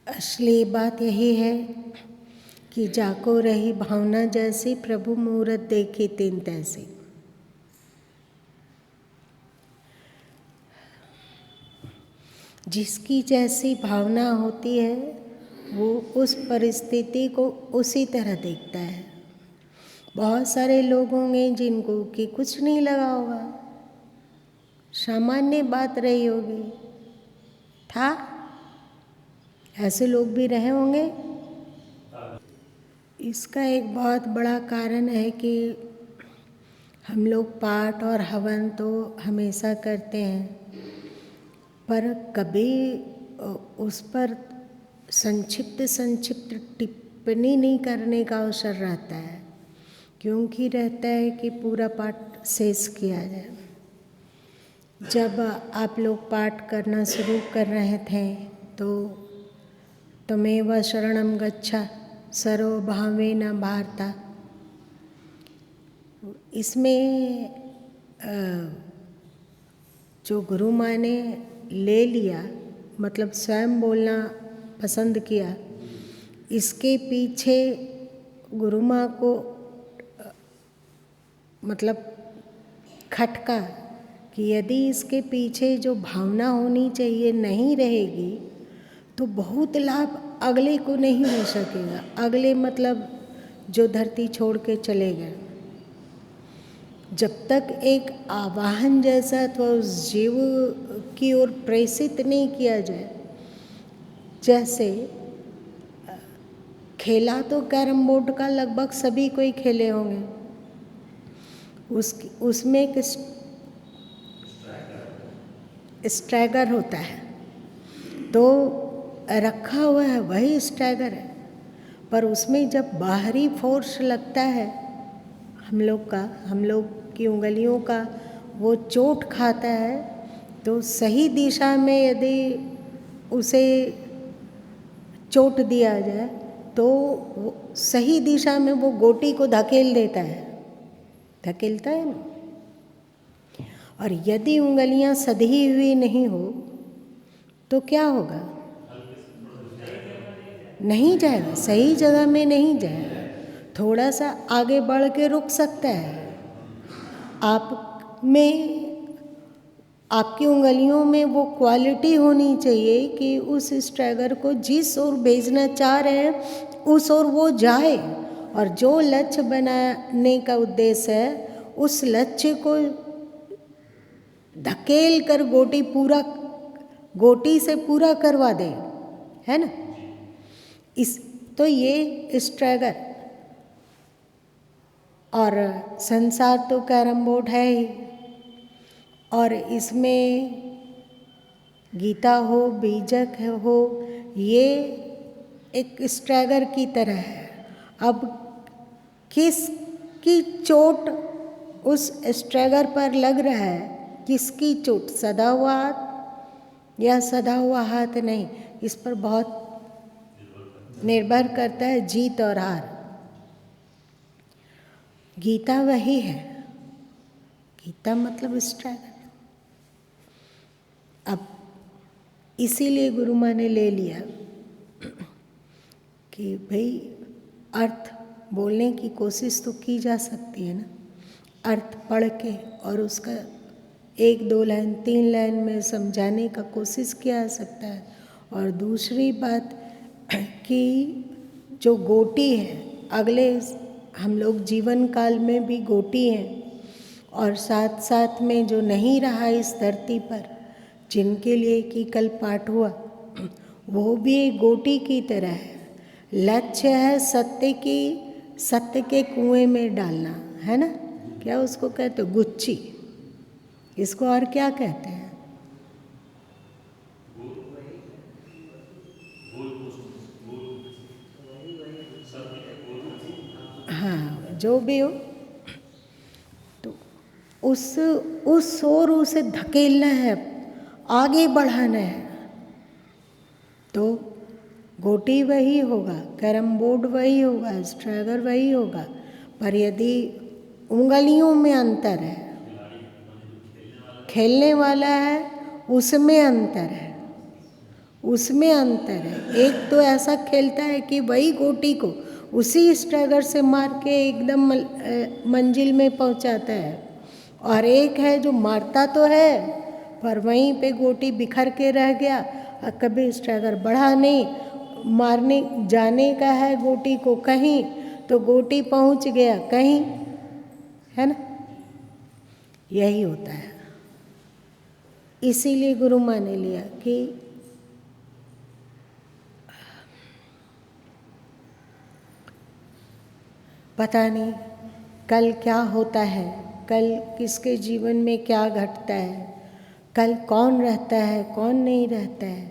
असली बात यही है कि जाको रही भावना जैसी, प्रभु मूरत देखी तीन तैसी। जिसकी जैसी भावना होती है वो उस परिस्थिति को उसी तरह देखता है। बहुत सारे लोग होंगे जिनको कि कुछ नहीं लगा होगा, सामान्य बात रही होगी, था, ऐसे लोग भी रहे होंगे। इसका एक बहुत बड़ा कारण है कि हम लोग पाठ और हवन तो हमेशा करते हैं, पर कभी उस पर संक्षिप्त टिप्पणी नहीं करने का अवसर रहता है, क्योंकि रहता है कि पूरा पाठ शेष किया जाए। जब आप लोग पाठ करना शुरू कर रहे थे तो त्वमेव शरणं गच्छ सर्वभावेन भारत, इसमें जो गुरु माँ ने ले लिया, मतलब स्वयं बोलना पसंद किया, इसके पीछे गुरु माँ को मतलब खटका कि यदि इसके पीछे जो भावना होनी चाहिए नहीं रहेगी तो बहुत लाभ अगले को नहीं हो सकेगा। अगले मतलब जो धरती छोड़ के चले गए, जब तक एक आवाहन जैसा अथवा उस जीव की ओर प्रेषित नहीं किया जाए। जैसे खेला तो कैरम बोर्ड का लगभग सभी कोई खेले होंगे, उसमें एक स्ट्रैगर होता है, तो रखा हुआ है वही स्ट्रैगर है, पर उसमें जब बाहरी फोर्स लगता है हम लोग की उंगलियों का, वो चोट खाता है, तो सही दिशा में यदि उसे चोट दिया जाए तो वो सही दिशा में वो गोटी को धकेल देता है, धकेलता है ना। और यदि उंगलियां सधी हुई नहीं हो तो क्या होगा? नहीं जाएगा, सही जगह में नहीं जाएगा, थोड़ा सा आगे बढ़ के रुक सकता है। आप में, आपकी उंगलियों में वो क्वालिटी होनी चाहिए कि उस स्ट्रैगर को जिस ओर भेजना चाह रहे हैं उस ओर वो जाए, और जो लक्ष्य बनाने का उद्देश्य है उस लक्ष्य को धकेल कर गोटी से पूरा करवा दे, है ना। इस तो ये स्ट्रैगर, और संसार तो कैरम बोर्ड है ही, और इसमें गीता हो, बीजक हो, ये एक स्ट्रैगर की तरह है। अब किसकी चोट उस स्ट्रैगर पर लग रहा है, किसकी चोट, सदा हुआ हाथ या सदा हुआ हाथ नहीं, इस पर बहुत निर्भर करता है जीत और हार। गीता वही है, गीता मतलब स्ट्रैगर। अब इसीलिए गुरु माँ ने ले लिया कि भाई अर्थ बोलने की कोशिश तो की जा सकती है ना, अर्थ पढ़ के और उसका 1-2 लाइन 3 लाइन में समझाने का कोशिश किया जा सकता है। और दूसरी बात कि जो गोटी है, अगले हम लोग जीवन काल में भी गोटी हैं, और साथ साथ में जो नहीं रहा इस धरती पर, जिनके लिए कि कल पाठ हुआ, वो भी एक गोटी की तरह है। लक्ष्य है सत्य के कुएं में डालना, है ना। क्या उसको कहते हो? गुच्ची। इसको और क्या कहते हैं? हाँ, जो भी हो, तो उस ओर उसे धकेलना है, आगे बढ़ाना है, तो गोटी वही होगा, कैरम बोर्ड वही होगा, स्ट्रैगर वही होगा, पर यदि उंगलियों में अंतर है, खेलने वाला है उसमें अंतर है, उसमें अंतर है। एक तो ऐसा खेलता है कि वही गोटी को उसी स्ट्रैगर से मार के एकदम मंजिल में पहुंचाता है, और एक है जो मारता तो है पर वहीं पे गोटी बिखर के रह गया, और कभी स्ट्रैगर बढ़ा नहीं, मारने जाने का है गोटी को कहीं तो गोटी पहुंच गया कहीं, है ना। यही होता है। इसीलिए गुरु माँ ने लिया कि पता नहीं कल क्या होता है, कल किसके जीवन में क्या घटता है, कल कौन रहता है कौन नहीं रहता है,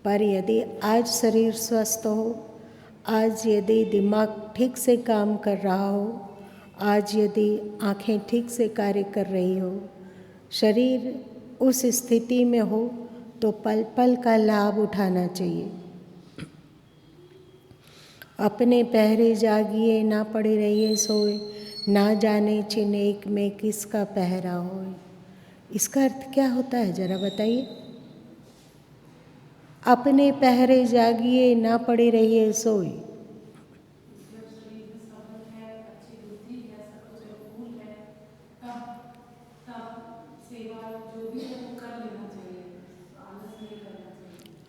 पर यदि आज शरीर स्वस्थ हो, आज यदि दिमाग ठीक से काम कर रहा हो, आज यदि आँखें ठीक से कार्य कर रही हो, शरीर उस स्थिति में हो, तो पल पल का लाभ उठाना चाहिए। अपने पहरे जागिए ना पड़े रहिए सोए, ना जाने चिनेक में किसका पहरा होए। इसका अर्थ क्या होता है जरा बताइए। अपने पहरे जागिए ना पड़े रहिए सोए,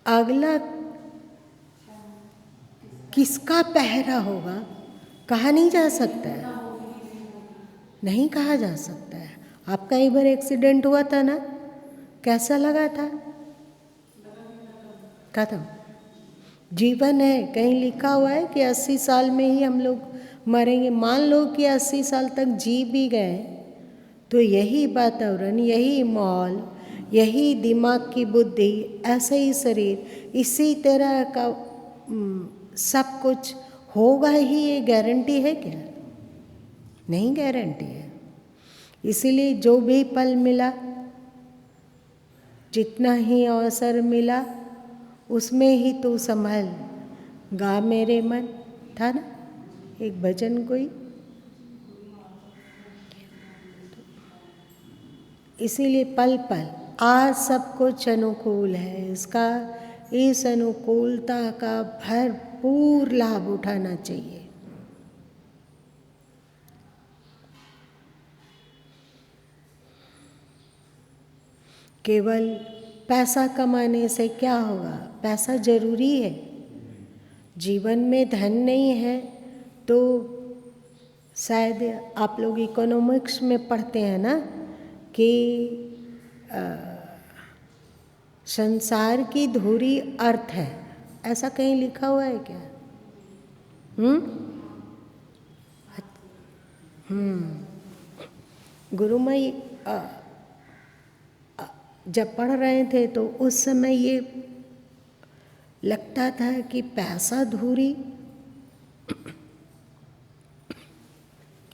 अगला किसका पहरा होगा कहा नहीं जा सकता है, नहीं कहा जा सकता है। आपका एक बार एक्सीडेंट हुआ था ना, कैसा लगा था? खत्म। जीवन है, कहीं लिखा हुआ है कि 80 साल में ही हम लोग मरेंगे। मान लो कि 80 साल तक जी भी गए, तो यही वातावरण, यही माहौल, यही दिमाग की बुद्धि, ऐसे ही शरीर, इसी तरह का सब कुछ होगा ही, ये गारंटी है क्या? नहीं गारंटी है। इसीलिए जो भी पल मिला, जितना ही अवसर मिला, उसमें ही तू संभल, गा मेरे मन, था ना एक भजन कोई। इसीलिए पल पल आज सब कुछ अनुकूल है, इसका इस अनुकूलता का भरपूर लाभ उठाना चाहिए। केवल पैसा कमाने से क्या होगा? पैसा जरूरी है, जीवन में धन नहीं है तो शायद आप लोग इकोनॉमिक्स में पढ़ते हैं ना कि संसार की धुरी अर्थ है, ऐसा कहीं लिखा हुआ है क्या? गुरु माई जब पढ़ रहे थे तो उस समय ये लगता था कि पैसा धुरी,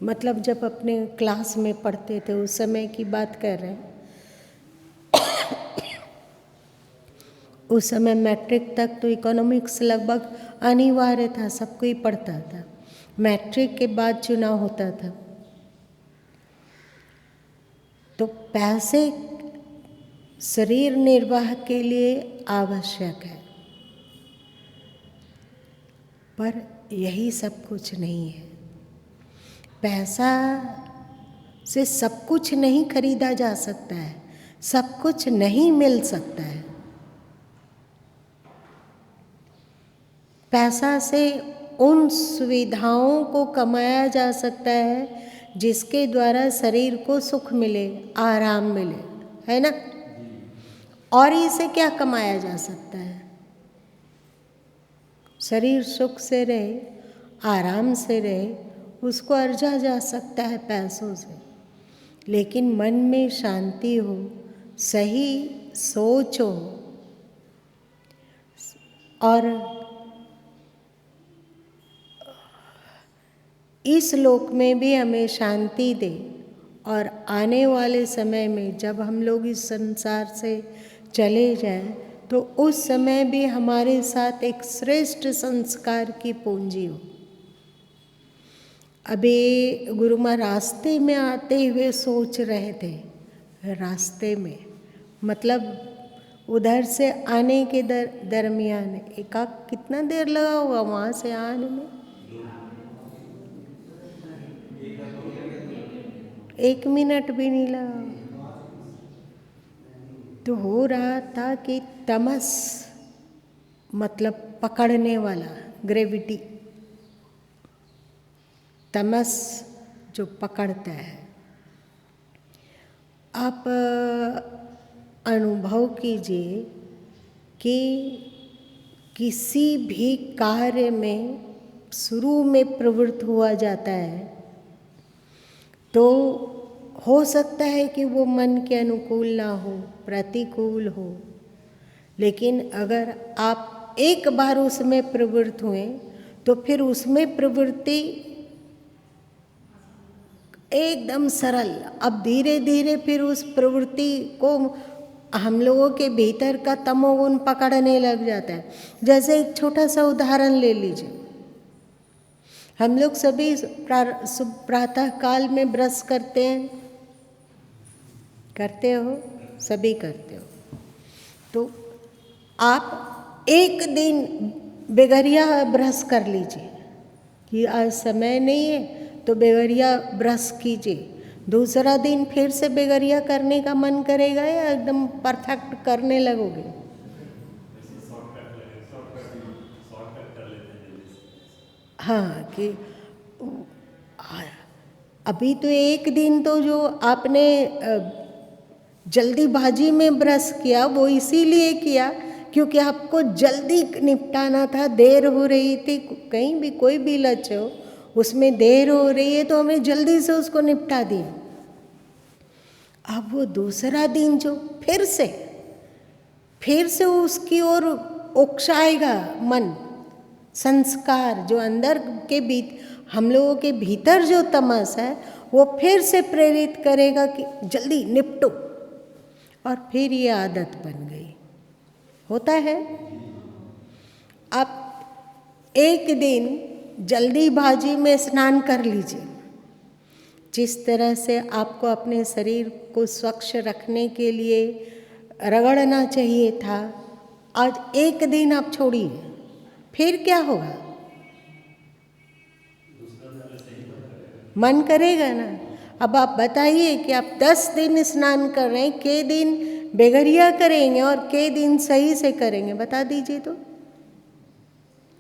मतलब जब अपने क्लास में पढ़ते थे उस समय की बात कर रहे हैं। उस समय मैट्रिक तक तो इकोनॉमिक्स लगभग अनिवार्य था, सबको ही पढ़ता था। मैट्रिक के बाद चुनाव होता था। तो पैसे शरीर निर्वाह के लिए आवश्यक है, पर यही सब कुछ नहीं है। पैसा से सब कुछ नहीं खरीदा जा सकता है, सब कुछ नहीं मिल सकता है। पैसा से उन सुविधाओं को कमाया जा सकता है जिसके द्वारा शरीर को सुख मिले, आराम मिले, है ना। और इसे क्या कमाया जा सकता है? शरीर सुख से रहे, आराम से रहे, उसको अर्जा जा सकता है पैसों से। लेकिन मन में शांति हो, सही सोच हो, और इस लोक में भी हमें शांति दे, और आने वाले समय में जब हम लोग इस संसार से चले जाएं तो उस समय भी हमारे साथ एक श्रेष्ठ संस्कार की पूंजी हो। अभी गुरु माँ रास्ते में आते हुए सोच रहे थे, रास्ते में मतलब उधर से आने के दरमियान एकाक कितना देर लगा होगा वहाँ से आने में? 1 मिनट भी नहीं लगा। तो हो रहा था कि तमस मतलब पकड़ने वाला, ग्रेविटी, तमस जो पकड़ता है। आप अनुभव कीजिए कि किसी भी कार्य में शुरू में प्रवृत्त हुआ जाता है तो हो सकता है कि वो मन के अनुकूल ना हो, प्रतिकूल हो, लेकिन अगर आप एक बार उसमें प्रवृत्त हुए तो फिर उसमें प्रवृत्ति एकदम सरल। अब धीरे धीरे फिर उस प्रवृत्ति को हम लोगों के भीतर का तमोगुण पकड़ने लग जाता है। जैसे एक छोटा सा उदाहरण ले लीजिए, हम लोग सभी प्रातः काल में ब्रश करते हैं, करते हो, सभी करते हो। तो आप एक दिन बेगरिया ब्रश कर लीजिए कि आज समय नहीं है तो बेगरिया ब्रश कीजिए। दूसरा दिन फिर से बेगरिया करने का मन करेगा या एकदम परफेक्ट करने लगोगे? हाँ, कि अभी तो एक दिन तो जो आपने जल्दीबाजी में ब्रश किया वो इसीलिए किया क्योंकि आपको जल्दी निपटाना था, देर हो रही थी, कहीं भी कोई भी लक्ष्य हो उसमें देर हो रही है तो हमें जल्दी से उसको निपटा दिया। अब वो दूसरा दिन जो फिर से उसकी ओर उकसाएगा मन, संस्कार जो अंदर के हम लोगों के भीतर जो तमस है वो फिर से प्रेरित करेगा कि जल्दी निपटो, और फिर ये आदत बन गई। होता है। आप एक दिन जल्दीबाजी में स्नान कर लीजिए। जिस तरह से आपको अपने शरीर को स्वच्छ रखने के लिए रगड़ना चाहिए था, आज एक दिन आप छोड़िए, फिर क्या होगा? मन करेगा ना। अब आप बताइए कि आप 10 दिन स्नान कर रहे हैं, के दिन बेगरिया करेंगे और के दिन सही से करेंगे? बता दीजिए तो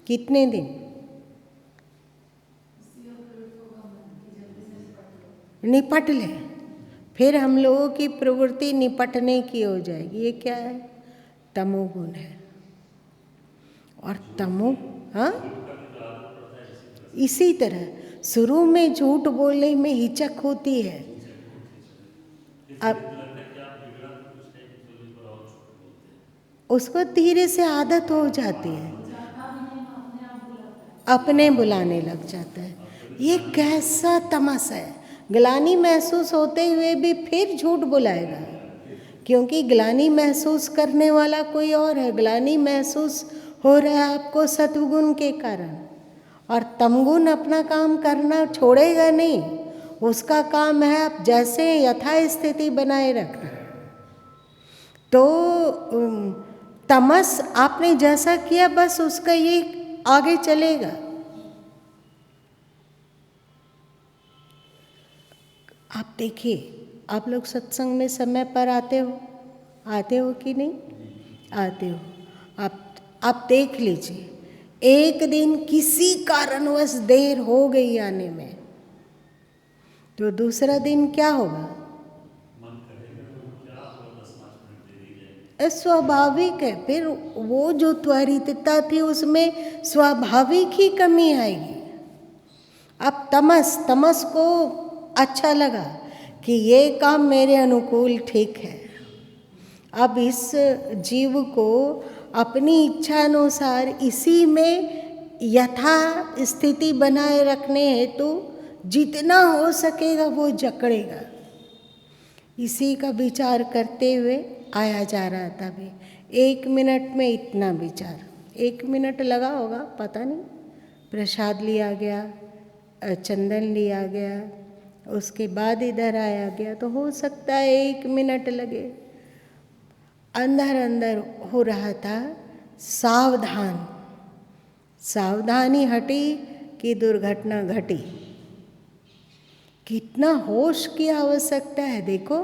कितने दिन निपट ले? फिर हम लोगों की प्रवृत्ति निपटने की हो जाएगी। ये क्या है? तमोगुण है। और हाँ, इसी तरह शुरू में झूठ बोलने में हिचक होती है। अब उसको धीरे से आदत हो जाती है, अपने बुलाने लग जाता है। ये कैसा तमस है? ग्लानि महसूस होते हुए भी फिर झूठ बुलाएगा, क्योंकि ग्लानि महसूस करने वाला कोई और है। ग्लानि महसूस हो रहा है आपको सत्वगुण के कारण, और तमगुण अपना काम करना छोड़ेगा नहीं। उसका काम है आप जैसे यथास्थिति बनाए रखना। तो तमस आपने जैसा किया बस उसका ये आगे चलेगा। आप देखिए, आप लोग सत्संग में समय पर आते हो कि नहीं? आते हो। आप देख लीजिए, एक दिन किसी कारणवश देर हो गई आने में, तो दूसरा दिन क्या होगा? स्वाभाविक है, फिर वो जो त्वरितता थी उसमें स्वाभाविक ही कमी आएगी। अब तमस को अच्छा लगा कि ये काम मेरे अनुकूल ठीक है। अब इस जीव को अपनी इच्छा अनुसार इसी में यथा स्थिति बनाए रखने हेतु तो जितना हो सकेगा वो जकड़ेगा। इसी का विचार करते हुए आया जा रहा था। भी 1 मिनट में इतना विचार, 1 मिनट लगा होगा, पता नहीं। प्रसाद लिया गया, चंदन लिया गया, उसके बाद इधर आया गया, तो हो सकता है 1 मिनट लगे। अंदर अंदर हो रहा था सावधान, सावधानी हटी कि दुर्घटना घटी। कितना होश की आवश्यकता है देखो।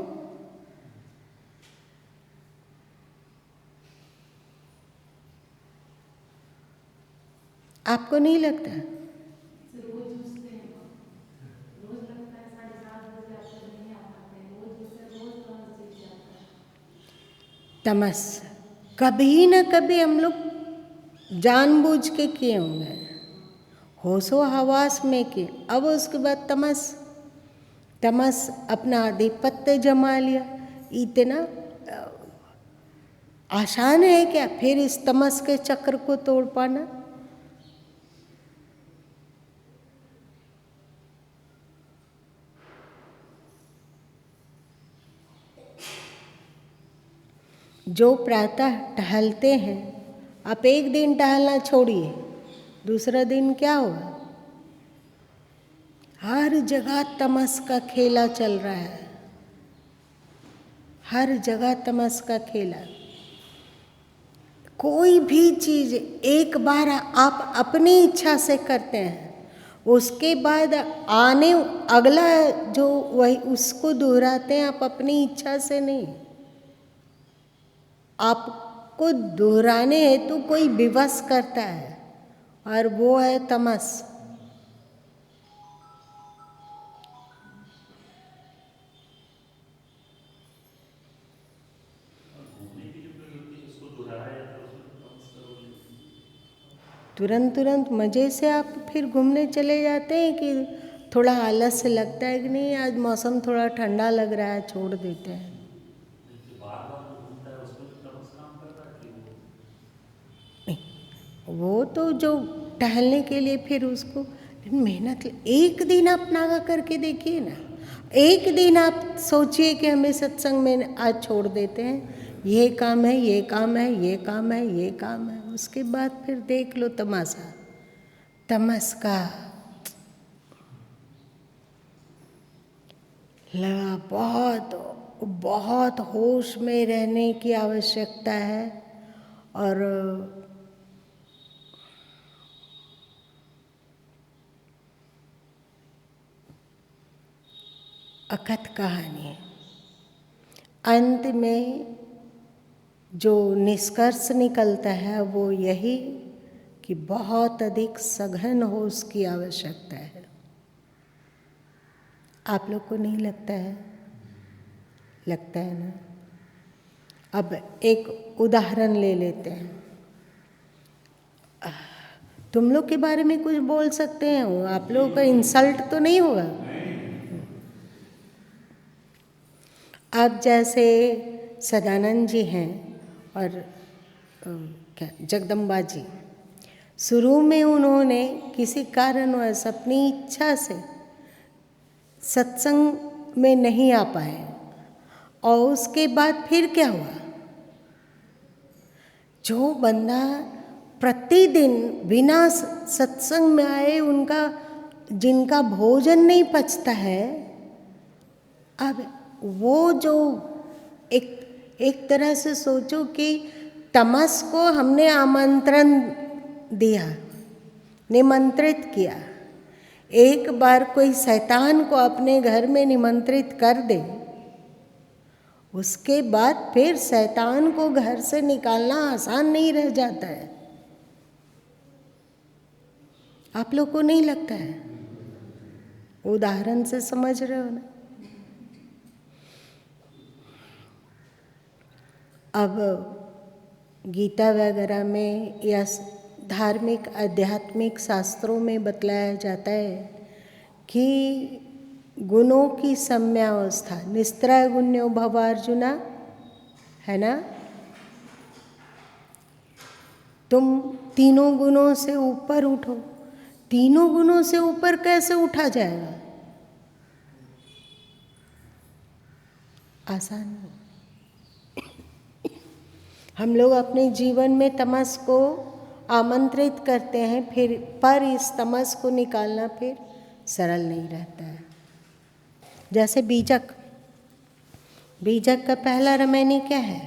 आपको नहीं लगता? तमस कभी न कभी हम लोग जानबूझ के किए होंगे, होशो हवास में किए। अब उसके बाद तमस, तमस अपना आधिपत्य जमा लिया। इतना आसान है क्या फिर इस तमस के चक्र को तोड़ पाना? जो प्रातः टहलते हैं, आप एक दिन टहलना छोड़िए, दूसरा दिन क्या होगा? हर जगह तमस का खेला चल रहा है, हर जगह तमस का खेला। कोई भी चीज एक बार आप अपनी इच्छा से करते हैं, उसके बाद आने अगला जो वही उसको दोहराते हैं आप अपनी इच्छा से नहीं। आपको दोहराने हेतु कोई विवश करता है और वो है तमस। घूमने की जो प्रवृत्ति है उसको दोहराया जाता है, उसमें तो तमस का रोल नहीं है। तुरंत तुरंत मज़े से आप फिर घूमने चले जाते हैं कि थोड़ा आलस से लगता है कि नहीं आज मौसम थोड़ा ठंडा लग रहा है, छोड़ देते हैं। नहीं तो बार बार जो घूमता है उसमें भी तमस काम कर रहा है कि वो तो जो टहलने के लिए फिर उसको मेहनत, एक दिन आप नागा करके देखिए ना। एक दिन आप सोचिए कि हमें सत्संग में आज छोड़ देते हैं, ये काम है, ये काम है, ये काम है, ये काम है। उसके बाद फिर देख लो तमाशा, तमस का लगा। बहुत बहुत होश में रहने की आवश्यकता है। और अकथ कहानी है, अंत में जो निष्कर्ष निकलता है वो यही कि बहुत अधिक सघन होश की आवश्यकता है। आप लोग को नहीं लगता है? लगता है ना? अब एक उदाहरण ले लेते हैं। तुम लोग के बारे में कुछ बोल सकते हैं, आप लोगों का इंसल्ट तो नहीं होगा? अब जैसे सदानंद जी हैं और क्या जगदम्बा जी, शुरू में उन्होंने किसी कारणवश अपनी इच्छा से सत्संग में नहीं आ पाए, और उसके बाद फिर क्या हुआ? जो बंदा प्रतिदिन बिना सत्संग में आए उनका जिनका भोजन नहीं पचता है, अब वो जो एक तरह से सोचो कि तमस को हमने आमंत्रण दिया, निमंत्रित किया। एक बार कोई शैतान को अपने घर में निमंत्रित कर दे, उसके बाद फिर शैतान को घर से निकालना आसान नहीं रह जाता है। आप लोग को नहीं लगता है? उदाहरण से समझ रहे हो ना? अब गीता वगैरह में या धार्मिक आध्यात्मिक शास्त्रों में बतलाया जाता है कि गुणों की सम्यावस्था, निस्त्रय गुण्यो भव अर्जुना, है ना? तुम तीनों गुणों से ऊपर उठो। तीनों गुणों से ऊपर कैसे उठा जाएगा? आसान नहीं। हम लोग अपने जीवन में तमस को आमंत्रित करते हैं, फिर पर इस तमस को निकालना फिर सरल नहीं रहता है। जैसे बीजक, बीजक का पहला रमैनी क्या है?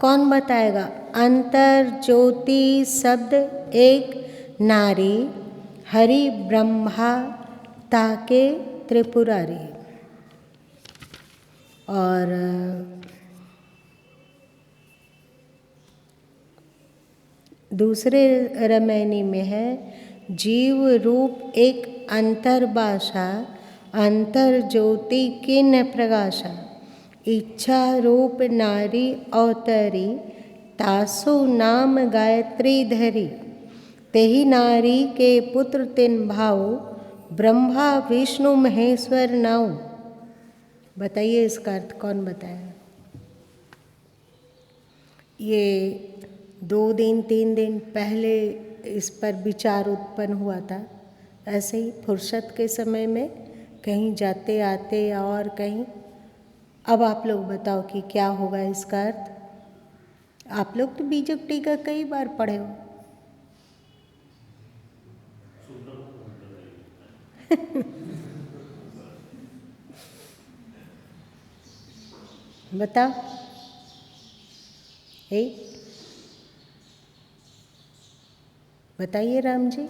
कौन बताएगा? अंतर ज्योति शब्द एक नारी, हरि ब्रह्मा ताके त्रिपुरारी। और दूसरे रमैनी में है जीव रूप एक अंतर्भाषा, अंतर ज्योति किन प्रकाशा, इच्छा रूप नारी अवतरी, तासु नाम गायत्री धरी, तेहि नारी के पुत्र तिन भाव, ब्रह्मा विष्णु महेश्वर नाउ। बताइए इसका अर्थ कौन बताया? ये 2 दिन 3 दिन पहले इस पर विचार उत्पन्न हुआ था। ऐसे ही फुर्सत के समय में कहीं जाते आते या और कहीं। अब आप लोग बताओ कि क्या होगा इसका अर्थ? आप लोग तो बीजक टीका कई बार पढ़े हो। बताओ। हे बताइए राम जी।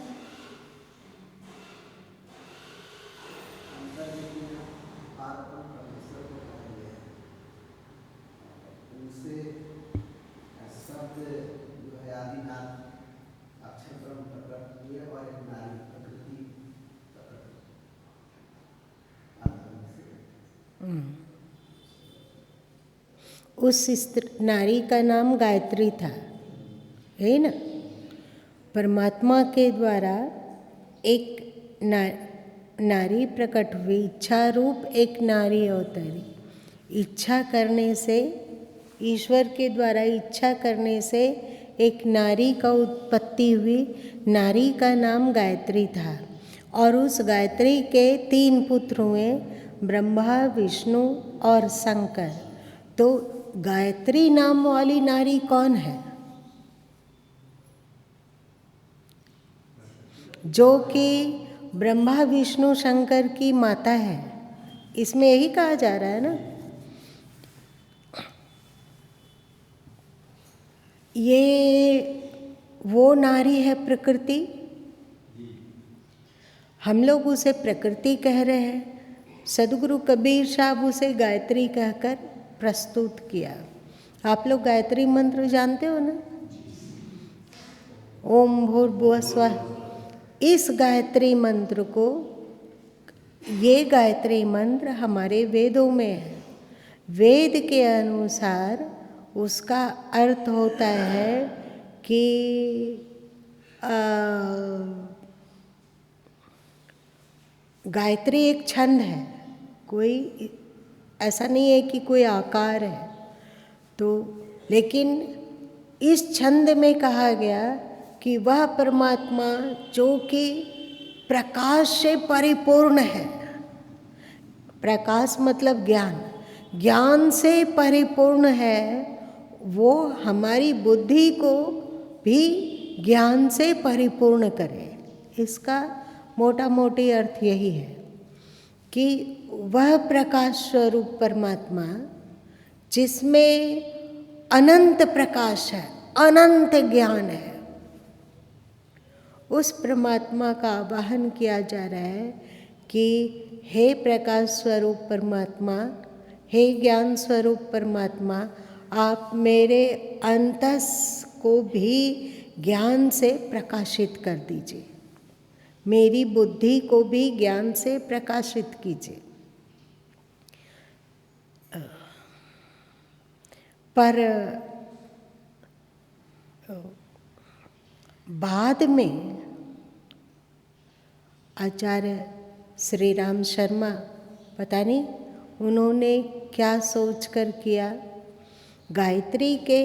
उस नारी का नाम गायत्री था, है ना? परमात्मा के द्वारा एक नारी प्रकट हुई, इच्छा रूप एक नारी अवतरी। इच्छा करने से, ईश्वर के द्वारा इच्छा करने से एक नारी का उत्पत्ति हुई। नारी का नाम गायत्री था और उस गायत्री के 3 पुत्र हुए, ब्रह्मा विष्णु और शंकर। तो गायत्री नाम वाली नारी कौन है? जो कि ब्रह्मा विष्णु शंकर की माता है। इसमें यही कहा जा रहा है ना। ये वो नारी है प्रकृति। हम लोग उसे प्रकृति कह रहे हैं। सदगुरु कबीर साहब उसे गायत्री कहकर प्रस्तुत किया। आप लोग गायत्री मंत्र जानते हो ना? ओम भूर्भुवः स्वः। इस गायत्री मंत्र को, ये गायत्री मंत्र हमारे वेदों में है। वेद के अनुसार उसका अर्थ होता है कि गायत्री एक छंद है, कोई ऐसा नहीं है कि कोई आकार है। तो लेकिन इस छंद में कहा गया कि वह परमात्मा जो कि प्रकाश से परिपूर्ण है। प्रकाश मतलब ज्ञान, ज्ञान से परिपूर्ण है। वो हमारी बुद्धि को भी ज्ञान से परिपूर्ण करे। इसका मोटा मोटी अर्थ यही है कि वह प्रकाश स्वरूप परमात्मा जिसमें अनंत प्रकाश है, अनंत ज्ञान है, उस परमात्मा का आवाहन किया जा रहा है कि हे प्रकाश स्वरूप परमात्मा, हे ज्ञान स्वरूप परमात्मा, आप मेरे अंतस को भी ज्ञान से प्रकाशित कर दीजिए, मेरी बुद्धि को भी ज्ञान से प्रकाशित कीजिए। पर बाद में आचार्य श्री राम शर्मा, पता नहीं उन्होंने क्या सोचकर किया, गायत्री के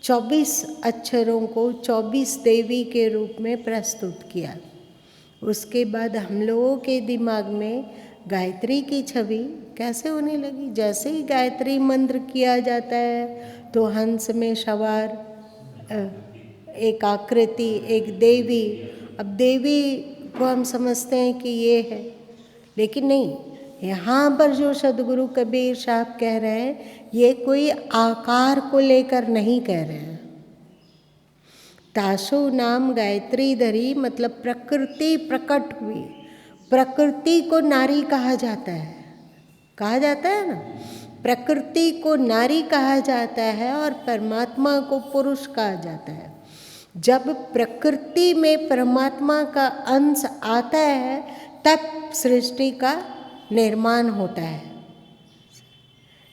24 अक्षरों को 24 देवी के रूप में प्रस्तुत किया। उसके बाद हम लोगों के दिमाग में गायत्री की छवि कैसे होने लगी? जैसे ही गायत्री मंत्र किया जाता है तो हंस में सवार एक आकृति, एक देवी। अब देवी को हम समझते हैं कि ये है, लेकिन नहीं, यहाँ पर जो सदगुरु कबीर साहब कह रहे हैं ये कोई आकार को लेकर नहीं कह रहे हैं। तासो नाम गायत्री धरी मतलब प्रकृति प्रकट हुई। प्रकृति को नारी कहा जाता है ना, प्रकृति को नारी कहा जाता है और परमात्मा को पुरुष कहा जाता है। जब प्रकृति में परमात्मा का अंश आता है तब सृष्टि का निर्माण होता है।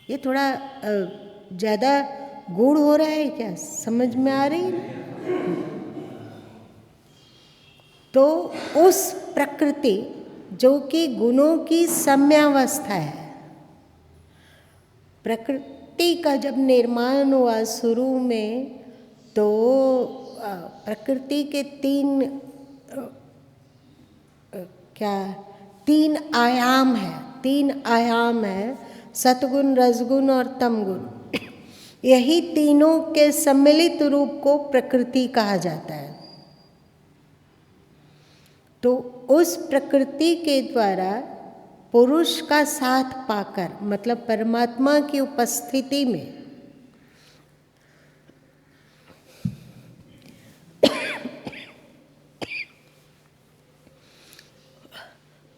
ये थोड़ा ज़्यादा गूढ़ हो रहा है क्या, समझ में आ रही है? तो उस प्रकृति जो कि गुणों की सम्यावस्था है, प्रकृति का जब निर्माण हुआ शुरू में तो प्रकृति के तीन आयाम है, सतगुण, रजगुण और तमगुण। यही तीनों के सम्मिलित रूप को प्रकृति कहा जाता है। तो उस प्रकृति के द्वारा पुरुष का साथ पाकर मतलब परमात्मा की उपस्थिति में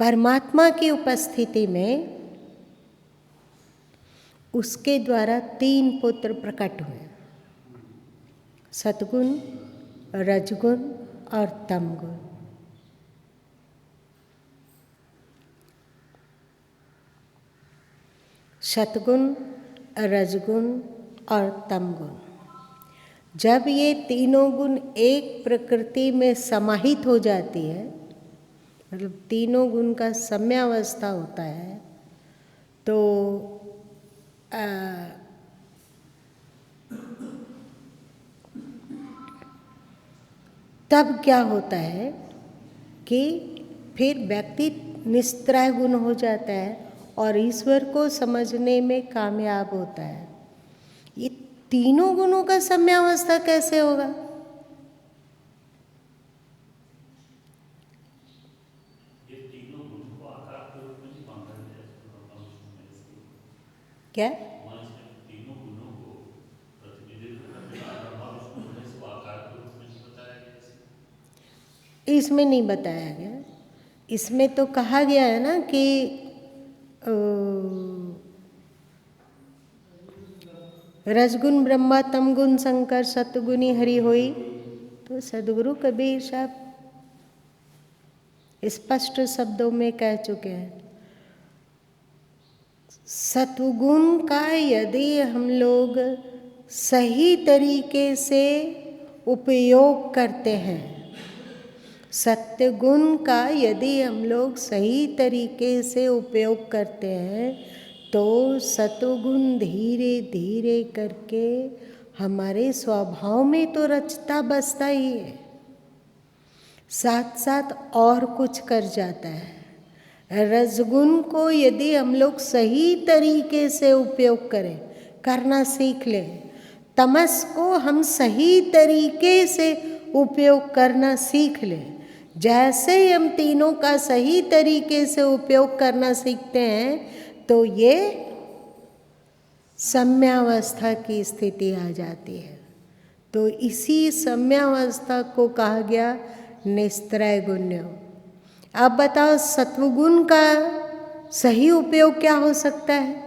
परमात्मा की उपस्थिति में उसके द्वारा 3 पुत्र प्रकट हुए, सतगुण, रजगुण और तमगुण। सतगुण, रजगुण और तमगुण, जब ये तीनों गुण एक प्रकृति में समाहित हो जाती है, मतलब तीनों गुण का सम्यावस्था होता है, तो तब क्या होता है कि फिर व्यक्ति निस्त्रय गुण हो जाता है और ईश्वर को समझने में कामयाब होता है। ये तीनों गुणों का सम्यावस्था कैसे होगा? ये तीनों गुणों को आकार के रूप में नहीं बांधा गया क्या? इसमें तीनों गुणों को प्रतिनिधित्व करने वाला ब्रह्मा विष्णु महेश को आकार के रूप में नहीं बताया गया। इसमें नहीं बताया गया। इसमें तो कहा गया है ना कि रजगुण ब्रह्मा, तमगुण शंकर, सतगुणी हरि होई। तो सदगुरु कबीर साहब स्पष्ट शब्दों में कह चुके हैं, सतगुण का यदि हम लोग सही तरीके से उपयोग करते हैं, सत्य-गुण का यदि हम लोग सही तरीके से उपयोग करते हैं तो सतगुण धीरे धीरे करके हमारे स्वभाव में तो रचता बसता ही है, साथ साथ और कुछ कर जाता है। रजगुण को यदि हम लोग सही तरीके से उपयोग करें, करना सीख लें, तमस को हम सही तरीके से उपयोग करना सीख लें, जैसे ही हम तीनों का सही तरीके से उपयोग करना सीखते हैं तो ये सम्यावस्था की स्थिति आ जाती है। तो इसी सम्यावस्था को कहा गया निस्त्रय गुण्य। अब बताओ सत्वगुण का सही उपयोग क्या हो सकता है?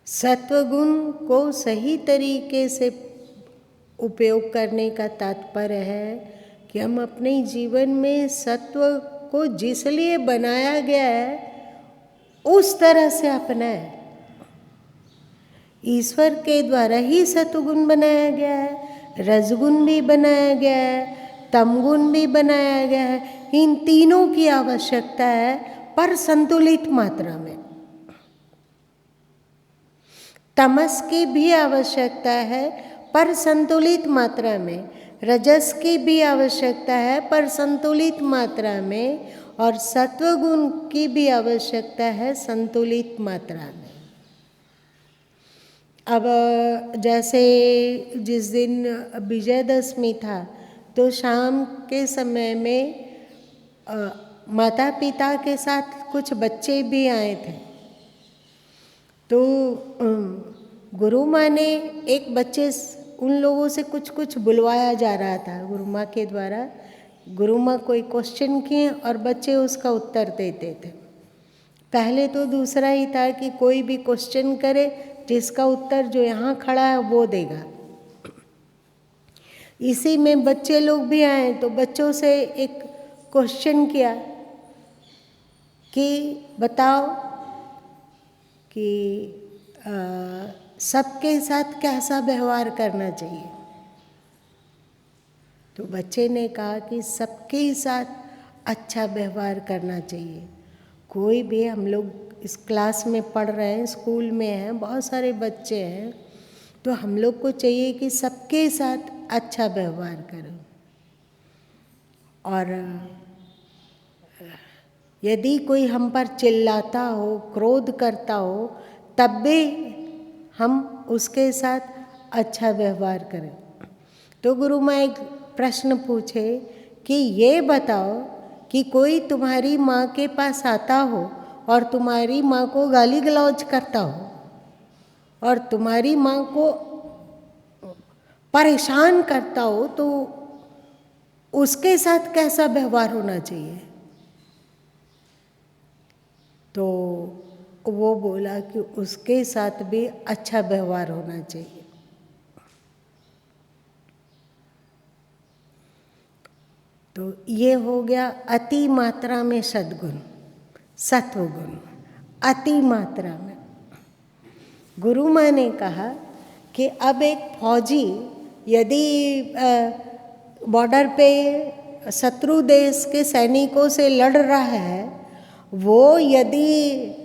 सत्वगुण को सही तरीके से उपयोग करने का तात्पर्य है कि हम अपने जीवन में सत्व को जिस लिए बनाया गया है उस तरह से अपनाएं। ईश्वर के द्वारा ही सत्वगुण बनाया गया है, रजगुण भी बनाया गया है, तमगुण भी बनाया गया है। इन तीनों की आवश्यकता है पर संतुलित मात्रा में। तमस की भी आवश्यकता है पर संतुलित मात्रा में। रजस की भी आवश्यकता है पर संतुलित मात्रा में, और सत्व गुण की भी आवश्यकता है संतुलित मात्रा में। अब जैसे जिस दिन विजयदशमी था तो शाम के समय में माता पिता के साथ कुछ बच्चे भी आए थे। तो गुरु माँ ने एक बच्चे उन लोगों से कुछ कुछ बुलवाया जा रहा था गुरु माँ के द्वारा। गुरु माँ कोई क्वेश्चन किए और बच्चे उसका उत्तर देते थे। पहले तो दूसरा ही था कि कोई भी क्वेश्चन करे, जिसका उत्तर जो यहाँ खड़ा है वो देगा। इसी में बच्चे लोग भी आए तो बच्चों से एक क्वेश्चन किया कि बताओ कि सबके साथ कैसा व्यवहार करना चाहिए। तो बच्चे ने कहा कि सबके साथ अच्छा व्यवहार करना चाहिए। कोई भी, हम लोग इस क्लास में पढ़ रहे हैं, स्कूल में हैं, बहुत सारे बच्चे हैं, तो हम लोग को चाहिए कि सबके साथ अच्छा व्यवहार करें। और यदि कोई हम पर चिल्लाता हो, क्रोध करता हो, तब भी हम उसके साथ अच्छा व्यवहार करें। तो गुरु माँ एक प्रश्न पूछे कि ये बताओ कि कोई तुम्हारी माँ के पास आता हो और तुम्हारी माँ को गाली गलौज करता हो और तुम्हारी माँ को परेशान करता हो, तो उसके साथ कैसा व्यवहार होना चाहिए। तो वो बोला कि उसके साथ भी अच्छा व्यवहार होना चाहिए। तो ये हो गया अति मात्रा में सद्गुण, सत्वगुण। अति मात्रा में गुरु माँ ने कहा कि अब एक फौजी यदि बॉर्डर पे शत्रु देश के सैनिकों से लड़ रहा है, वो यदि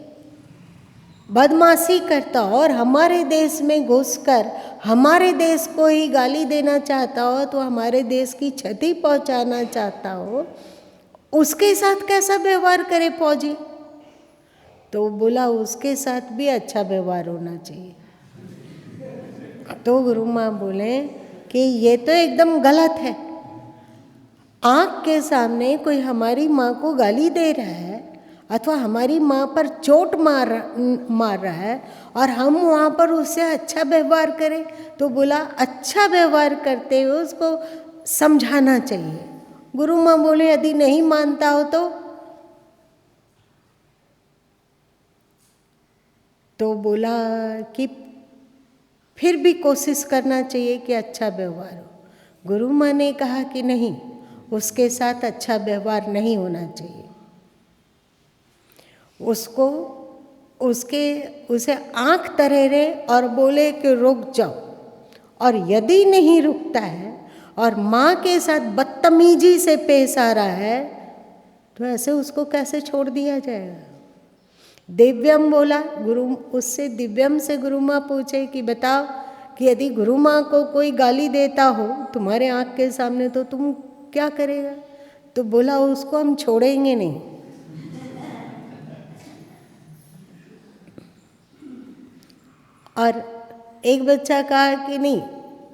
बदमाशी करता हो और हमारे देश में घुसकर हमारे देश को ही गाली देना चाहता हो, तो हमारे देश की क्षति पहुंचाना चाहता हो, उसके साथ कैसा व्यवहार करे फौजी। तो बोला उसके साथ भी अच्छा व्यवहार होना चाहिए। तो गुरु माँ बोले कि ये तो एकदम गलत है। आँख के सामने कोई हमारी माँ को गाली दे रहा है अथवा हमारी माँ पर चोट मार रहा है और हम वहाँ पर उससे अच्छा व्यवहार करें, तो बोला अच्छा व्यवहार करते हुए उसको समझाना चाहिए। गुरु माँ बोले यदि नहीं मानता हो तो बोला कि फिर भी कोशिश करना चाहिए कि अच्छा व्यवहार हो। गुरु माँ ने कहा कि नहीं, उसके साथ अच्छा व्यवहार नहीं होना चाहिए। उसे आँख तरेरे और बोले कि रुक जाओ, और यदि नहीं रुकता है और माँ के साथ बदतमीजी से पेश आ रहा है, तो ऐसे उसको कैसे छोड़ दिया जाएगा। दिव्यम बोला, दिव्यम से गुरु माँ पूछे कि बताओ कि यदि गुरु माँ को कोई गाली देता हो तुम्हारे आँख के सामने, तो तुम क्या करेगा। तो बोला उसको हम छोड़ेंगे नहीं। और एक बच्चा कहा कि नहीं,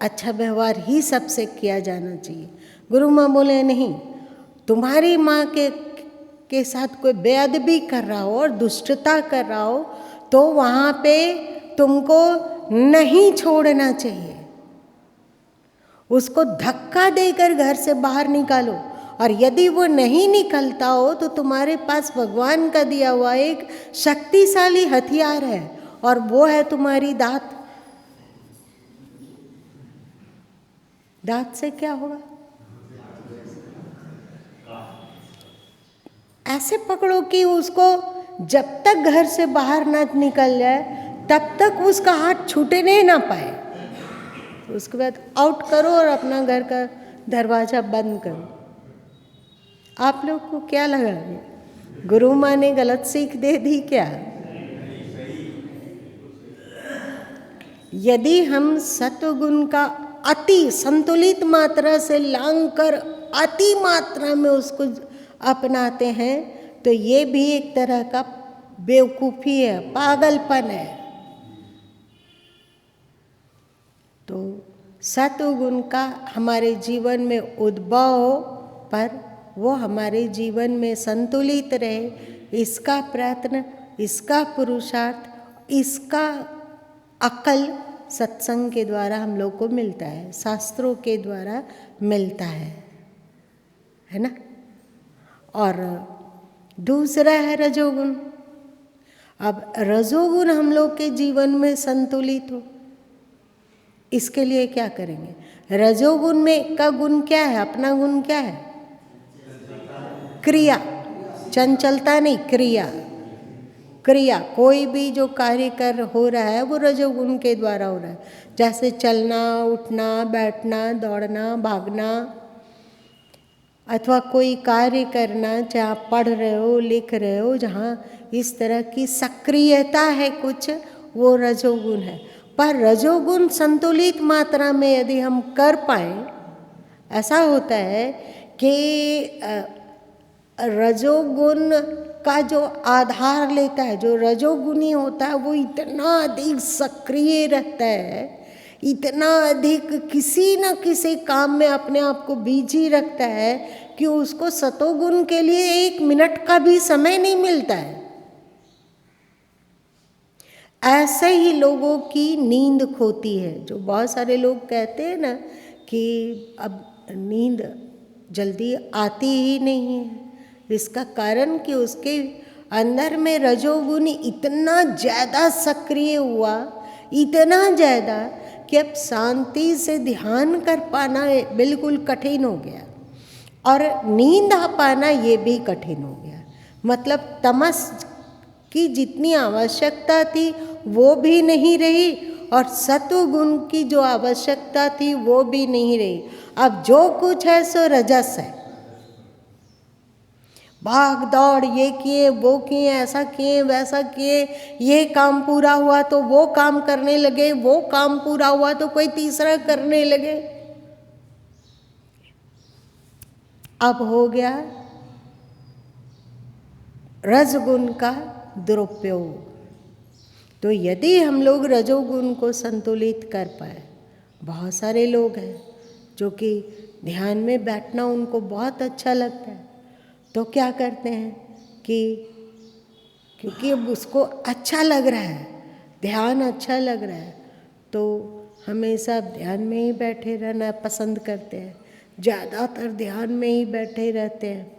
अच्छा व्यवहार ही सबसे किया जाना चाहिए। गुरु माँ बोले नहीं, तुम्हारी माँ के साथ कोई बेअदबी कर रहा हो और दुष्टता कर रहा हो, तो वहाँ पे तुमको नहीं छोड़ना चाहिए। उसको धक्का देकर घर से बाहर निकालो, और यदि वो नहीं निकलता हो तो तुम्हारे पास भगवान का दिया हुआ एक शक्तिशाली हथियार है, और वो है तुम्हारी दांत। दांत से क्या होगा, ऐसे पकड़ो कि उसको जब तक घर से बाहर ना निकल जाए तब तक उसका हाथ छूटने ना पाए। उसके बाद आउट करो और अपना घर का दरवाजा बंद करो। आप लोग को क्या लगा, गुरु माँ ने गलत सीख दे दी क्या। यदि हम सत्वगुण का अति संतुलित मात्रा से लांघकर अति मात्रा में उसको अपनाते हैं, तो ये भी एक तरह का बेवकूफ़ी है, पागलपन है। तो सत्वगुण का हमारे जीवन में उद्भव हो, पर वो हमारे जीवन में संतुलित रहे, इसका प्रयत्न, इसका पुरुषार्थ, इसका अकल सत्संग के द्वारा हम लोग को मिलता है, शास्त्रों के द्वारा मिलता है ना। और दूसरा है रजोगुण। अब रजोगुण हम लोग के जीवन में संतुलित हो, इसके लिए क्या करेंगे? रजोगुण में का गुण क्या है? अपना गुण क्या है? क्रिया, चंचलता नहीं, क्रिया। क्रिया, कोई भी जो कार्य कर हो रहा है वो रजोगुण के द्वारा हो रहा है। जैसे चलना, उठना, बैठना, दौड़ना, भागना, अथवा कोई कार्य करना, जहाँ पढ़ रहे हो, लिख रहे हो, जहाँ इस तरह की सक्रियता है कुछ, वो रजोगुण है। पर रजोगुण संतुलित मात्रा में यदि हम कर पाए, ऐसा होता है कि रजोगुण का जो आधार लेता है, जो रजोगुणी होता है, वो इतना अधिक सक्रिय रहता है, इतना अधिक किसी न किसी काम में अपने आप को बिजी रखता है कि उसको सतोगुण के लिए 1 मिनट का भी समय नहीं मिलता है। ऐसे ही लोगों की नींद खोती है। जो बहुत सारे लोग कहते हैं ना कि अब नींद जल्दी आती ही नहीं है, इसका कारण कि उसके अंदर में रजोगुण इतना ज़्यादा सक्रिय हुआ, इतना ज़्यादा कि अब शांति से ध्यान कर पाना बिल्कुल कठिन हो गया, और नींद आ पाना ये भी कठिन हो गया। मतलब तमस की जितनी आवश्यकता थी वो भी नहीं रही, और सत्वगुण की जो आवश्यकता थी वो भी नहीं रही। अब जो कुछ है सो रजस है। भाग दौड़, ये किए, वो किए, ऐसा किए, वैसा किए, ये काम पूरा हुआ तो वो काम करने लगे, वो काम पूरा हुआ तो कोई तीसरा करने लगे। अब हो गया रजगुण का दुरुपयोग। तो यदि हम लोग रजोगुण को संतुलित कर पाए, बहुत सारे लोग हैं जो कि ध्यान में बैठना उनको बहुत अच्छा लगता है, तो क्या करते हैं कि क्योंकि अब उसको अच्छा लग रहा है, ध्यान अच्छा लग रहा है, तो हमेशा ध्यान में ही बैठे रहना पसंद करते हैं, ज़्यादातर ध्यान में ही बैठे रहते हैं।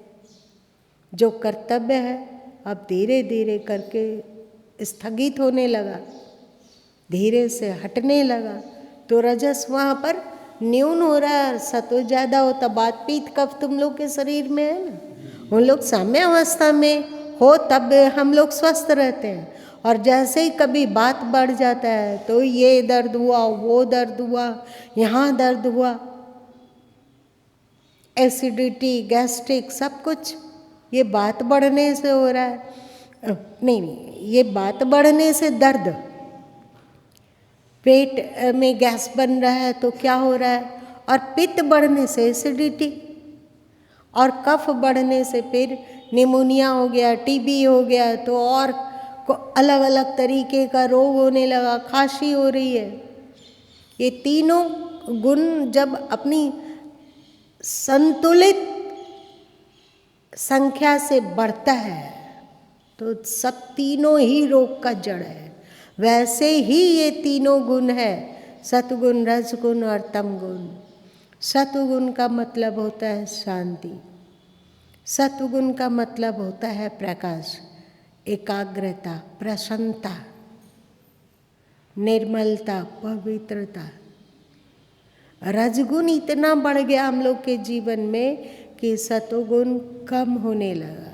जो कर्तव्य है अब धीरे धीरे करके स्थगित होने लगा, धीरे से हटने लगा, तो रजस वहाँ पर न्यून हो रहा है, सत्व ज़्यादा होता। बात पीत कफ तुम लोग के शरीर में है ना, उन लोग साम्य अवस्था में हो तब हम लोग स्वस्थ रहते हैं, और जैसे ही कभी बात बढ़ जाता है तो ये दर्द हुआ, वो दर्द हुआ, यहाँ दर्द हुआ, एसिडिटी, गैस्ट्रिक, सब कुछ ये बात बढ़ने से हो रहा है। नहीं, ये बात बढ़ने से दर्द, पेट में गैस बन रहा है तो क्या हो रहा है, और पित्त बढ़ने से एसिडिटी, और कफ बढ़ने से फिर निमोनिया हो गया, टीबी हो गया, तो और अलग अलग तरीके का रोग होने लगा, खांसी हो रही है। ये तीनों गुण जब अपनी संतुलित संख्या से बढ़ता है तो सब तीनों ही रोग का जड़ है। वैसे ही ये तीनों गुण है, सत्वगुण, रजगुण और तमगुण। सत्वगुण का मतलब होता है शांति, सत्वगुण का मतलब होता है प्रकाश, एकाग्रता, प्रसन्नता, निर्मलता, पवित्रता। रजगुण इतना बढ़ गया हम लोग के जीवन में कि सत्वगुण कम होने लगा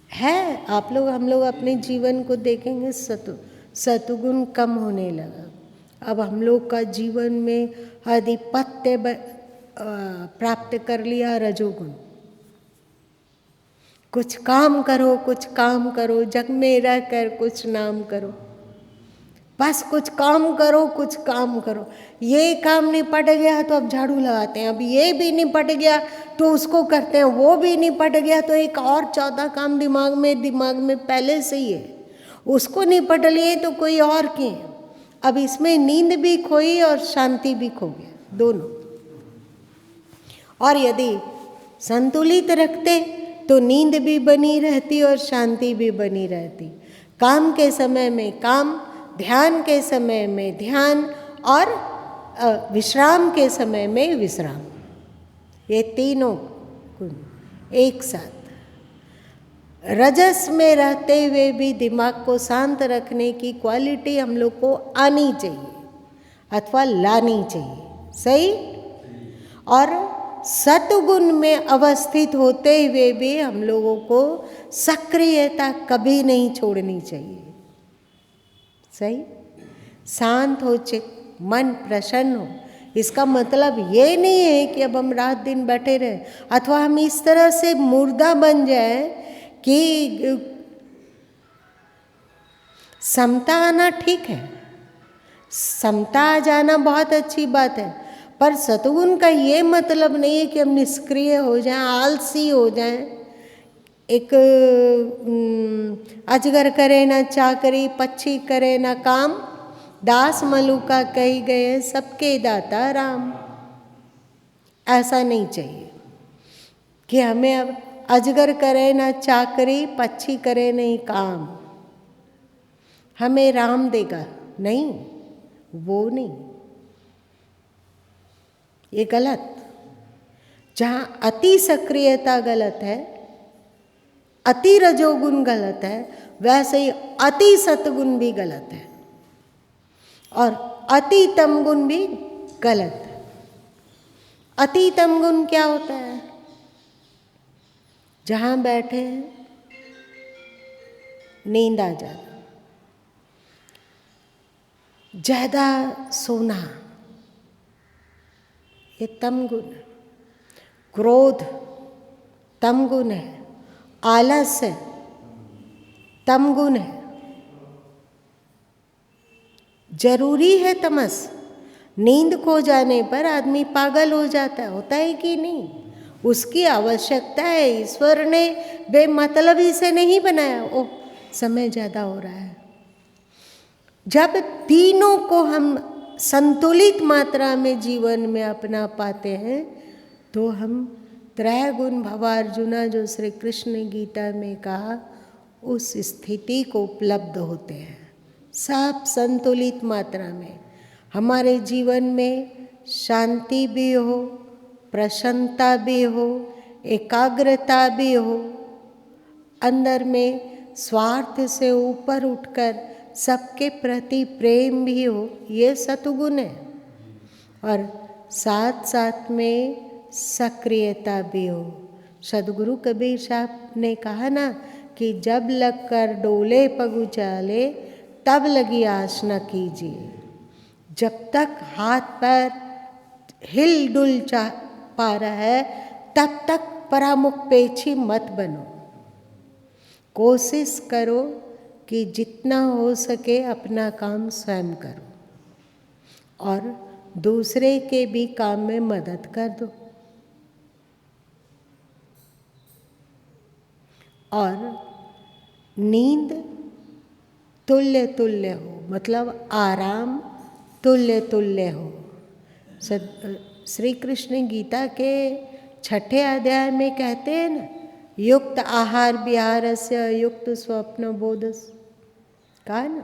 है। आप लोग, हम लोग अपने जीवन को देखेंगे, सत्वगुण कम होने लगा। अब हम लोग का जीवन में आधिपत्य प्राप्त कर लिया रजोगुण। कुछ काम करो, कुछ काम करो, जग में रहकर कुछ नाम करो। बस कुछ काम करो, कुछ काम करो। ये काम निपट गया तो अब झाड़ू लगाते हैं, अब ये भी निपट गया तो उसको करते हैं, वो भी निपट गया तो एक और 14 काम दिमाग में पहले से ही है, उसको निपट लिए तो कोई और के। अब इसमें नींद भी खोई और शांति भी खो गया, दोनों। और यदि संतुलित रखते तो नींद भी बनी रहती और शांति भी बनी रहती। काम के समय में काम, ध्यान के समय में ध्यान, और विश्राम के समय में विश्राम, ये तीनों गुण एक साथ। रजस में रहते हुए भी दिमाग को शांत रखने की क्वालिटी हम लोग को आनी चाहिए अथवा लानी चाहिए, सही। और सतगुण में अवस्थित होते हुए भी हम लोगों को सक्रियता कभी नहीं छोड़नी चाहिए, सही। शांत हो, मन प्रसन्न हो। इसका मतलब ये नहीं है कि अब हम रात दिन बैठे रहे अथवा हम इस तरह से मुर्दा बन जाए कि समता आना ठीक है, समता आ जाना बहुत अच्छी बात है, पर सतगुण का ये मतलब नहीं है कि हम निष्क्रिय हो जाएं, आलसी हो जाएं। एक अजगर करे ना चाकरी, पक्षी करे ना काम, दास मलुका कही गए सबके दाता राम। ऐसा नहीं चाहिए कि हमें अब अजगर करे ना चाकरी, पक्षी करे नहीं काम, हमें राम देगा, नहीं, वो नहीं, ये गलत। जहाँ अति सक्रियता गलत है, अति रजोगुण गलत है, वैसे ही अति सतगुण भी गलत है और अति तमगुण भी गलत है। अति तमगुण क्या होता है? जहाँ बैठे हैं नींद आ जाना, ज़्यादा सोना, ये तमगुण है। क्रोध तमगुण है, आलस्य तमगुण है। जरूरी है तमस। नींद खो जाने पर आदमी पागल हो जाता है, होता है कि नहीं? उसकी आवश्यकता है, ईश्वर ने बेमतलब इसे नहीं बनाया। ओह, समय ज़्यादा हो रहा है। जब तीनों को हम संतुलित मात्रा में जीवन में अपना पाते हैं तो हम त्रैगुण भवार्जुना, जो श्री कृष्ण ने गीता में कहा, उस स्थिति को उपलब्ध होते हैं। सब संतुलित मात्रा में हमारे जीवन में शांति भी हो, प्रसन्नता भी हो, एकाग्रता भी हो, अंदर में स्वार्थ से ऊपर उठकर सबके प्रति प्रेम भी हो, ये सतगुण है। और साथ साथ में सक्रियता भी हो। सदगुरु कबीर साहब ने कहा ना कि जब लगकर डोले पग उचाले तब लगी आस न कीजिए। जब तक हाथ पैर हिल डुल पा रहा है तब तक परामुख पेछी मत बनो। कोशिश करो कि जितना हो सके अपना काम स्वयं करो और दूसरे के भी काम में मदद कर दो। और नींद तुल्य तुल्य हो, मतलब आराम तुल्य तुल्य हो। श्री कृष्ण गीता के 6ठे अध्याय में कहते हैं ना, युक्त आहार विहारस्य युक्त स्वप्न बोधस्य, कहा ना,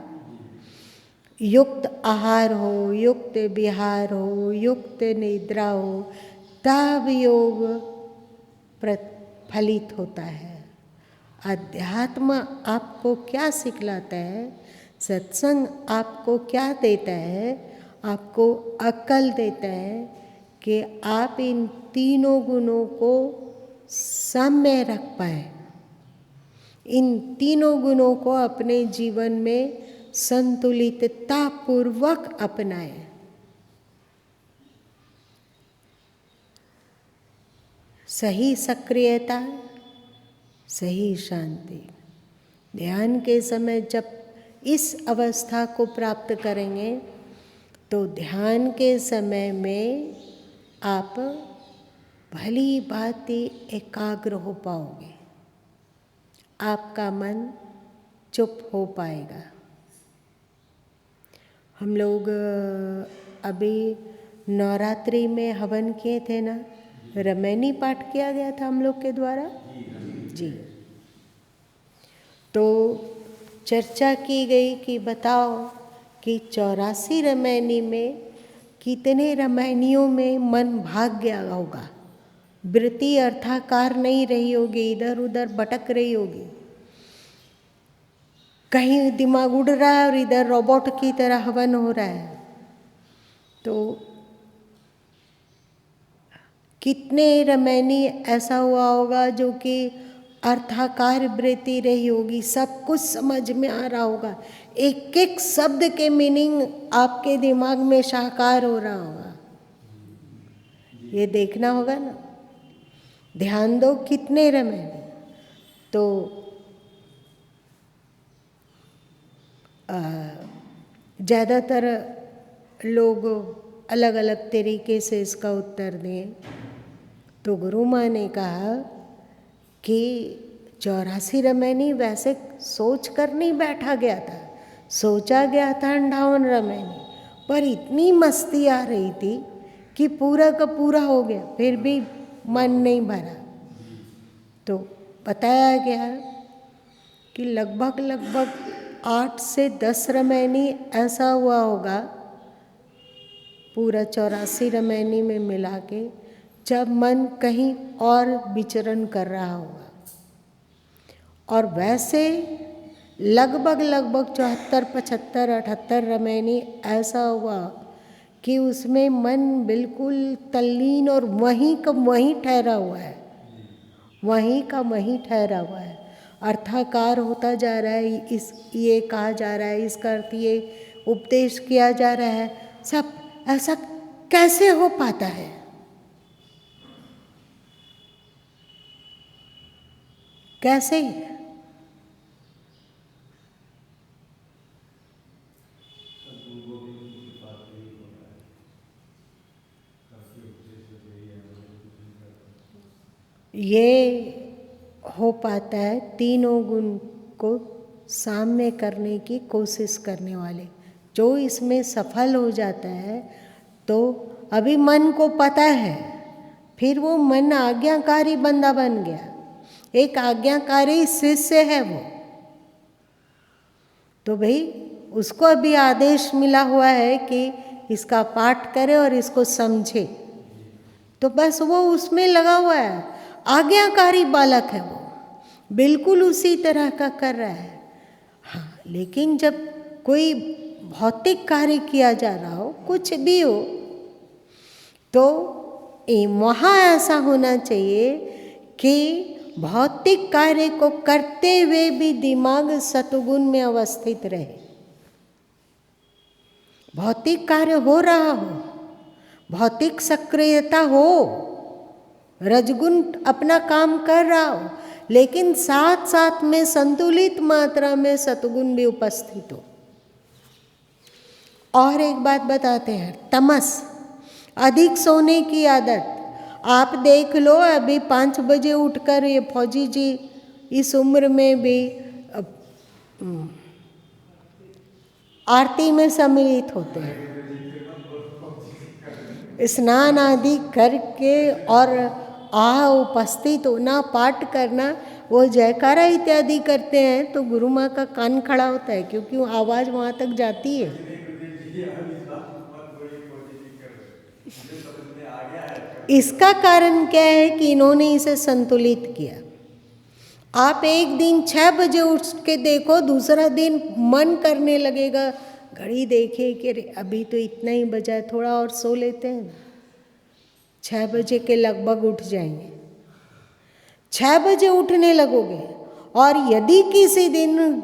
युक्त आहार हो, युक्त विहार हो, युक्त निद्रा हो, तब योग फलित होता है। अध्यात्म आपको क्या सिखलाता है? सत्संग आपको क्या देता है? आपको अक्ल देता है कि आप इन तीनों गुणों को साम्य रख पाए, इन तीनों गुणों को अपने जीवन में संतुलितता पूर्वक अपनाएं। सही सक्रियता, सही शांति। ध्यान के समय जब इस अवस्था को प्राप्त करेंगे तो ध्यान के समय में आप भली भांति एकाग्र हो पाओगे, आपका मन चुप हो पाएगा। हम लोग अभी नवरात्रि में हवन किए थे ना, रमैनी पाठ किया गया था हम लोग के द्वारा जी। तो चर्चा की गई कि बताओ कि 84 रमैनी में कितने रमैनियों में मन भाग गया होगा, वृत्ति अर्थाकार नहीं रही होगी, इधर उधर भटक रही होगी, कहीं दिमाग उड़ रहा है और इधर रोबोट की तरह हवन हो रहा है। तो कितने रमैनी ऐसा हुआ होगा जो कि अर्थाकार वृत्ति रही होगी, सब कुछ समझ में आ रहा होगा, एक एक शब्द के मीनिंग आपके दिमाग में साकार हो रहा होगा। ये देखना होगा ना, ध्यान दो कितने रमैनी। तो ज़्यादातर लोग अलग अलग तरीके से इसका उत्तर दें। तो गुरु माँ ने कहा कि 84 रमैनी वैसे सोच कर नहीं बैठा गया था, सोचा गया था 58 रमैनी, पर इतनी मस्ती आ रही थी कि पूरा का पूरा हो गया, फिर भी मन नहीं भरा। तो बताया गया कि लगभग 8 से 10 रमैनी ऐसा हुआ होगा पूरा 84 रमैनी में मिला के, जब मन कहीं और विचरण कर रहा होगा। और वैसे लगभग 74, 75, 78 रमैनी ऐसा हुआ कि उसमें मन बिल्कुल तल्लीन और वहीं का वहीं ठहरा हुआ है, वहीं का वहीं ठहरा हुआ है, अर्थाकार होता जा रहा है। इस ये कहा जा रहा है, इसका अर्थ ये उपदेश किया जा रहा है, सब ऐसा कैसे हो पाता है? कैसे? ये हो पाता है तीनों गुण को साम्य करने की कोशिश करने वाले। जो इसमें सफल हो जाता है तो अभी मन को पता है, फिर वो मन आज्ञाकारी बंदा बन गया, एक आज्ञाकारी शिष्य है वो। तो भाई उसको अभी आदेश मिला हुआ है कि इसका पाठ करे और इसको समझे, तो बस वो उसमें लगा हुआ है, आज्ञाकारी बालक है वो, बिल्कुल उसी तरह का कर रहा है। हाँ, लेकिन जब कोई भौतिक कार्य किया जा रहा हो, कुछ भी हो, तो वहाँ ऐसा होना चाहिए कि भौतिक कार्य को करते हुए भी दिमाग सतुगुण में अवस्थित रहे। भौतिक कार्य हो रहा हो, भौतिक सक्रियता हो, रजगुण अपना काम कर रहा हो, लेकिन साथ साथ में संतुलित मात्रा में सतुगुण भी उपस्थित हो। और एक बात बताते हैं, तमस, अधिक सोने की आदत। आप देख लो, अभी 5 बजे उठकर ये फौजी जी इस उम्र में भी आरती में सम्मिलित होते हैं, स्नान आदि करके और उपस्थित होना, पाठ करना, वो जयकारा इत्यादि करते हैं तो गुरु माँ का कान खड़ा होता है, क्योंकि वो आवाज़ वहाँ तक जाती है। इसका कारण क्या है कि इन्होंने इसे संतुलित किया। आप एक दिन 6 बजे उठ के देखो, दूसरा दिन मन करने लगेगा, घड़ी देखे कि अभी तो इतना ही बजा है, थोड़ा और सो लेते हैं, 6 बजे के लगभग उठ जाएंगे। 6 बजे उठने लगोगे, और यदि किसी दिन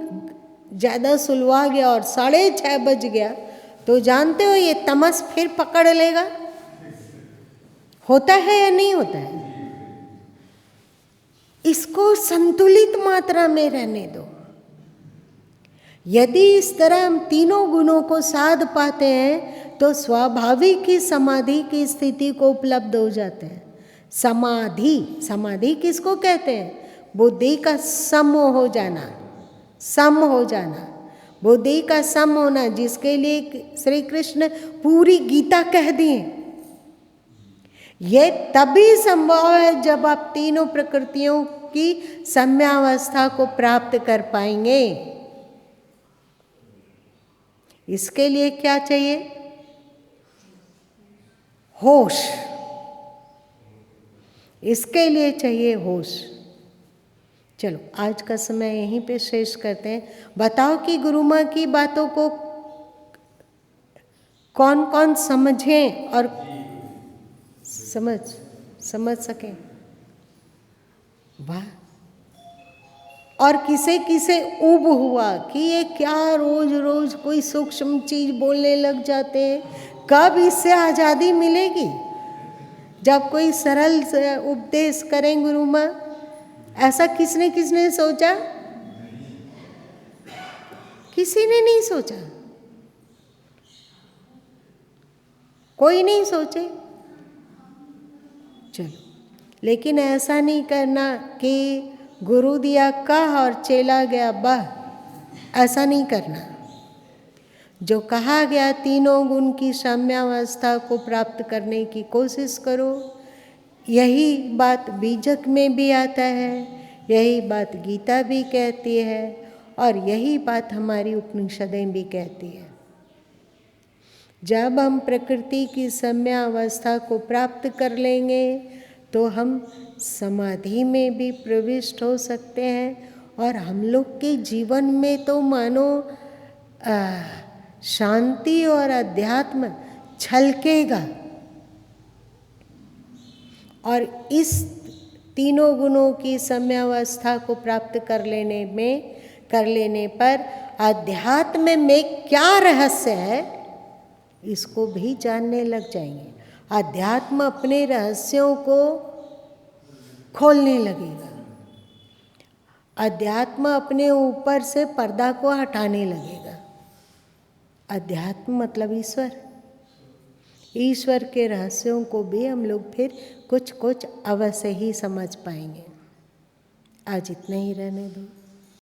ज़्यादा सुलवा गया और 6:30 बज गया, तो जानते हो ये तमस फिर पकड़ लेगा। होता है या नहीं होता है? इसको संतुलित मात्रा में रहने दो। यदि इस तरह हम तीनों गुणों को साध पाते हैं तो स्वाभाविक ही समाधि की स्थिति को उपलब्ध हो जाते हैं। समाधि किसको कहते हैं? बुद्धि का सम हो जाना, सम हो जाना, बुद्धि का सम होना, जिसके लिए श्री कृष्ण पूरी गीता कह दिए। ये तभी संभव है जब आप तीनों प्रकृतियों की सम्यावस्था को प्राप्त कर पाएंगे। इसके लिए क्या चाहिए? होश। इसके लिए चाहिए होश। चलो आज का समय यहीं पे शेष करते हैं। बताओ कि गुरु माँ की बातों को कौन कौन समझें और समझ सकें। वाह। और किसे किसे ऊब हुआ कि ये क्या रोज रोज कोई सूक्ष्म चीज बोलने लग जाते हैं, कब इससे आज़ादी मिलेगी? जब कोई सरल उपदेश करें गुरु माँ, ऐसा किसने सोचा? किसी ने नहीं सोचा, कोई नहीं सोचे। चलो, लेकिन ऐसा नहीं करना कि गुरु दिया कह और चेला गया बह, ऐसा नहीं करना। जो कहा गया तीनों गुण की साम्यावस्था को प्राप्त करने की कोशिश करो, यही बात बीजक में भी आता है, यही बात गीता भी कहती है और यही बात हमारी उपनिषदें भी कहती है। जब हम प्रकृति की साम्यावस्था को प्राप्त कर लेंगे तो हम समाधि में भी प्रविष्ट हो सकते हैं और हम लोग के जीवन में तो मानो शांति और अध्यात्म छलकेगा। और इस तीनों गुणों की साम्यावस्था को प्राप्त कर लेने पर अध्यात्म में क्या रहस्य है इसको भी जानने लग जाएंगे। अध्यात्म अपने रहस्यों को खोलने लगेगा। अध्यात्म अपने ऊपर से पर्दा को हटाने लगेगा। अध्यात्म मतलब ईश्वर। ईश्वर के रहस्यों को भी हम लोग फिर कुछ कुछ अवश्य ही समझ पाएंगे। आज इतना ही रहने दो।